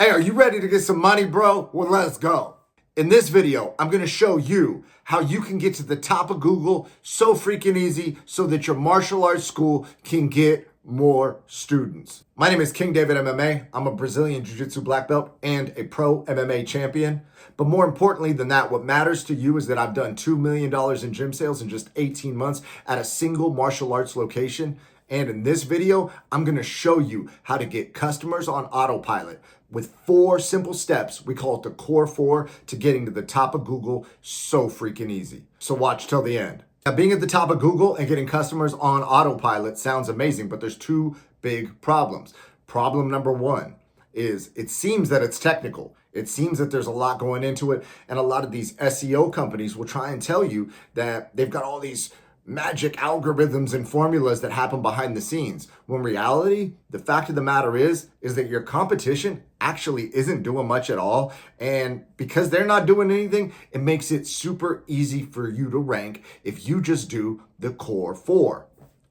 Hey, are you ready to get some money, bro? Well, let's go. In this video, I'm going to show you how you can get to the top of Google so freaking easy so that your martial arts school can get more students. My name is King David MMA. I'm a Brazilian Jiu-Jitsu black belt and a pro MMA champion. But more importantly than that, what matters to you is that I've done $2 million in gym sales in just 18 months at a single martial arts location. And in this video, I'm going to show you how to get customers on autopilot with 4 simple steps. We call it the core 4 to getting to the top of Google so freaking easy. So watch till the end. Now, being at the top of Google and getting customers on autopilot sounds amazing, but there's 2 big problems. Problem number 1 is it seems that it's technical. It seems that there's a lot going into it, and a lot of these SEO companies will try and tell you that they've got all these magic algorithms and formulas that happen behind the scenes. When reality, the fact of the matter is that your competition actually isn't doing much at all. And because they're not doing anything, it makes it super easy for you to rank if you just do the core 4.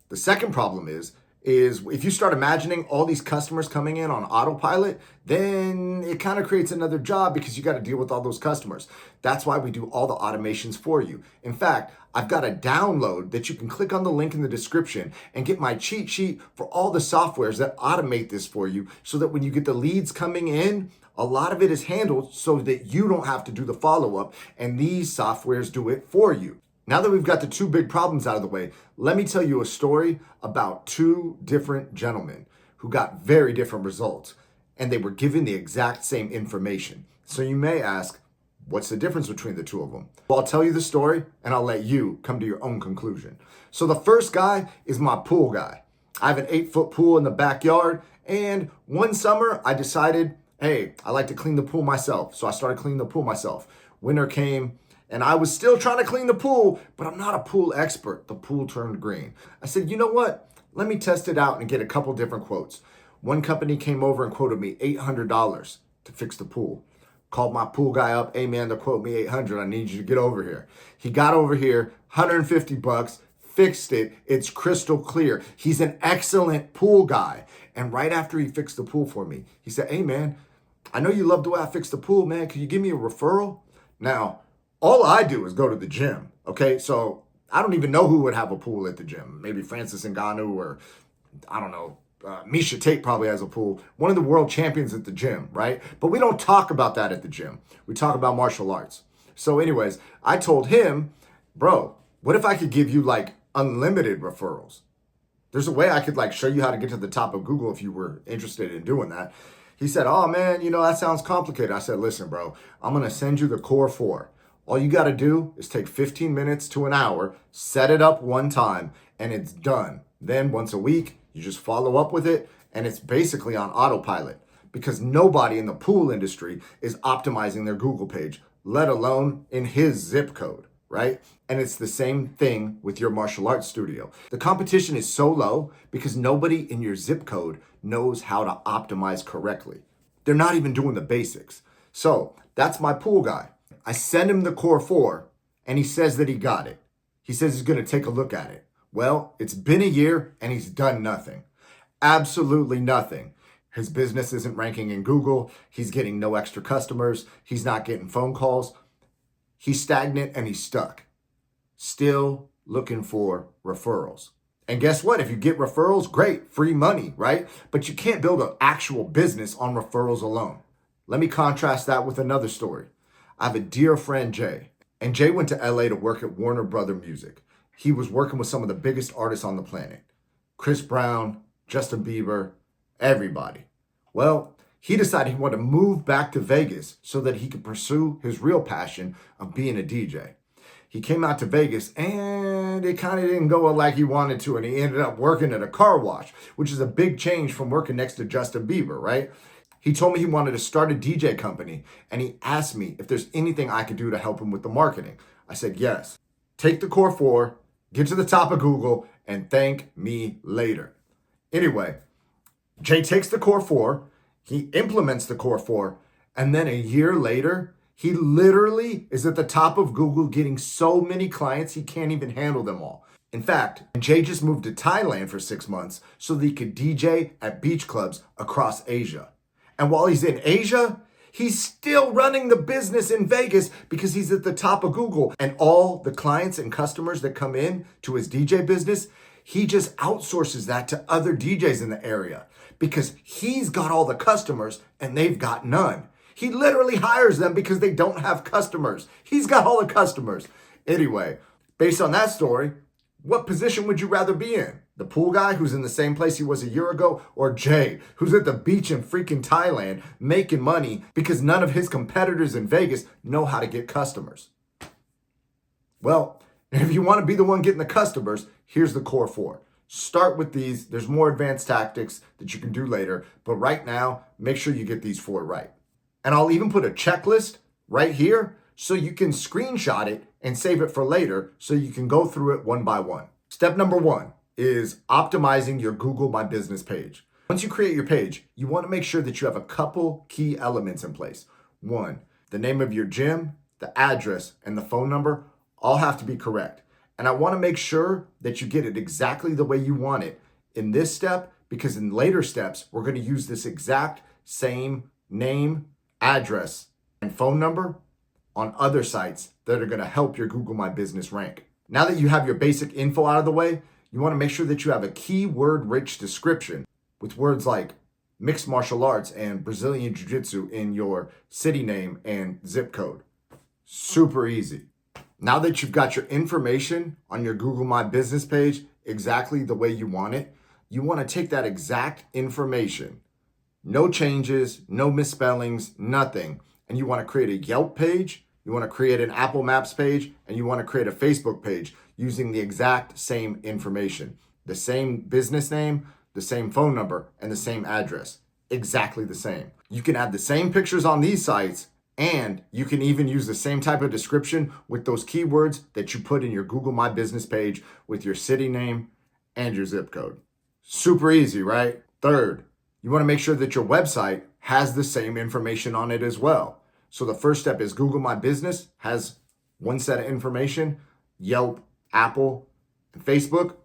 The second problem is if you start imagining all these customers coming in on autopilot, then it kind of creates another job because you got to deal with all those customers. That's why we do all the automations for you. In fact, I've got a download that you can click on the link in the description and get my cheat sheet for all the softwares that automate this for you so that when you get the leads coming in, a lot of it is handled so that you don't have to do the follow-up and these softwares do it for you. Now that we've got the 2 big problems out of the way, let me tell you a story about 2 different gentlemen who got very different results, and they were given the exact same information. So you may ask, what's the difference between the 2 of them? Well, I'll tell you the story, and I'll let you come to your own conclusion. So the first guy is my pool guy. I have an 8-foot pool in the backyard, and one summer I decided, hey, I like to clean the pool myself. So I started cleaning the pool myself. Winter came, and I was still trying to clean the pool, but I'm not a pool expert. The pool turned green. I said, you know what? Let me test it out and get a couple different quotes. One company came over and quoted me $800 to fix the pool. Called my pool guy up. Hey man, they'll quote me $800. I need you to get over here. He got over here, $150, fixed it. It's crystal clear. He's an excellent pool guy. And right after he fixed the pool for me, he said, hey man, I know you love the way I fixed the pool, man. Can you give me a referral? Now, all I do is go to the gym, okay? So I don't even know who would have a pool at the gym. Maybe Francis Ngannou or, I don't know, Misha Tate probably has a pool. One of the world champions at the gym, right? But we don't talk about that at the gym. We talk about martial arts. So anyways, I told him, bro, what if I could give you like unlimited referrals? There's a way I could like show you how to get to the top of Google if you were interested in doing that. He said, oh man, that sounds complicated. I said, listen, bro, I'm going to send you the core 4. All you got to do is take 15 minutes to an hour, set it up one time, and it's done. Then once a week, you just follow up with it, and it's basically on autopilot because nobody in the pool industry is optimizing their Google page, let alone in his zip code, right? And it's the same thing with your martial arts studio. The competition is so low because nobody in your zip code knows how to optimize correctly. They're not even doing the basics. So that's my pool guy. I send him the core 4 and he says that he got it. He says he's going to take a look at it. Well, it's been a year and he's done nothing. Absolutely nothing. His business isn't ranking in Google. He's getting no extra customers. He's not getting phone calls. He's stagnant and he's stuck. Still looking for referrals. And guess what? If you get referrals, great, free money, right? But you can't build an actual business on referrals alone. Let me contrast that with another story. I have a dear friend, Jay, and Jay went to LA to work at Warner Brother Music. He was working with some of the biggest artists on the planet. Chris Brown, Justin Bieber, everybody. Well, he decided he wanted to move back to Vegas so that he could pursue his real passion of being a DJ. He came out to Vegas and it kind of didn't go like he wanted to, and he ended up working at a car wash, which is a big change from working next to Justin Bieber, right? He told me he wanted to start a DJ company, and he asked me if there's anything I could do to help him with the marketing. I said, yes. Take the core 4, get to the top of Google, and thank me later. Anyway, Jay takes the core 4, he implements the core 4, and then a year later, he literally is at the top of Google getting so many clients he can't even handle them all. In fact, Jay just moved to Thailand for 6 months so that he could DJ at beach clubs across Asia. And while he's in Asia, he's still running the business in Vegas because he's at the top of Google. And all the clients and customers that come in to his DJ business, he just outsources that to other DJs in the area because he's got all the customers and they've got none. He literally hires them because they don't have customers. He's got all the customers. Anyway, based on that story, what position would you rather be in? The pool guy who's in the same place he was a year ago, or Jay, who's at the beach in freaking Thailand making money because none of his competitors in Vegas know how to get customers? Well, if you want to be the one getting the customers, here's the core four. Start with these. There's more advanced tactics that you can do later, but right now, make sure you get these four right. And I'll even put a checklist right here so you can screenshot it and save it for later so you can go through it one by one. Step number one is optimizing your Google My Business page. Once you create your page, you want to make sure that you have a couple key elements in place. One, the name of your gym, the address, and the phone number all have to be correct. And I want to make sure that you get it exactly the way you want it in this step, because in later steps, we're going to use this exact same name, address, and phone number on other sites that are going to help your Google My Business rank. Now that you have your basic info out of the way, you want to make sure that you have a keyword-rich description with words like mixed martial arts and Brazilian Jiu-Jitsu in your city name and zip code. Super easy. Now that you've got your information on your Google My Business page exactly the way you want it, you want to take that exact information, no changes, no misspellings, nothing, and you want to create a Yelp page, you want to create an Apple Maps page, and you want to create a Facebook page using the exact same information, the same business name, the same phone number, and the same address, exactly the same. You can add the same pictures on these sites, and you can even use the same type of description with those keywords that you put in your Google My Business page with your city name and your zip code. Super easy, right? Third, you want to make sure that your website has the same information on it as well. So the first step is Google My Business has one set of information, Yelp, Apple, and Facebook,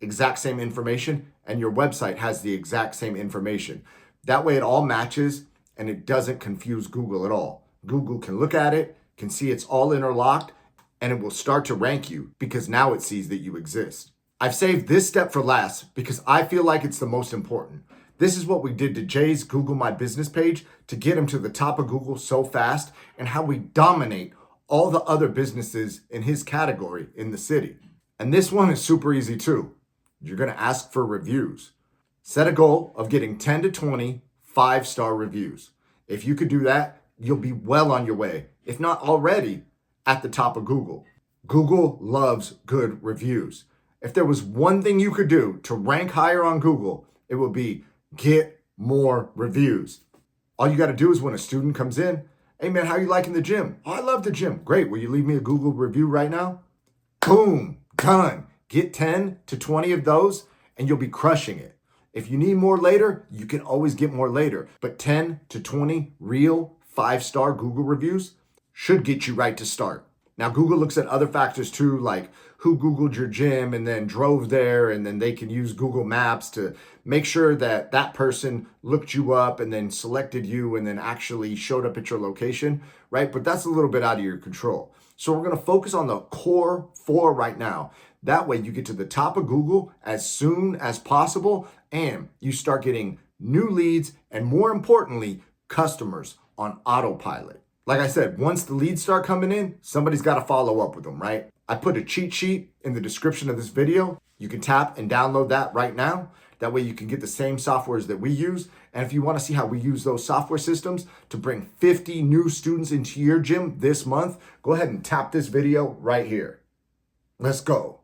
exact same information, and your website has the exact same information. That way it all matches and it doesn't confuse Google at all. Google can look at it, can see it's all interlocked, and it will start to rank you because now it sees that you exist. I've saved this step for last because I feel like it's the most important. This is what we did to Jay's Google My Business page to get him to the top of Google so fast, and how we dominate all the other businesses in his category in the city. And this one is super easy too. You're going to ask for reviews. Set a goal of getting 10 to 20 5-star reviews. If you could do that, you'll be well on your way, if not already, at the top of Google. Google loves good reviews. If there was one thing you could do to rank higher on Google, it would be get more reviews. All you got to do is when a student comes in, hey man, how you liking the gym? Oh, I love the gym. Great. Will you leave me a Google review right now? Boom, done. Get 10 to 20 of those and you'll be crushing it. If you need more later, you can always get more later. But 10 to 20 real 5-star Google reviews should get you right to start. Now, Google looks at other factors too, like who Googled your gym and then drove there, and then they can use Google Maps to make sure that that person looked you up and then selected you and then actually showed up at your location, right? But that's a little bit out of your control. So we're going to focus on the core 4 right now. That way you get to the top of Google as soon as possible and you start getting new leads and, more importantly, customers on autopilot. Like I said, once the leads start coming in, somebody's got to follow up with them, right? I put a cheat sheet in the description of this video. You can tap and download that right now. That way you can get the same softwares that we use. And if you want to see how we use those software systems to bring 50 new students into your gym this month, go ahead and tap this video right here. Let's go.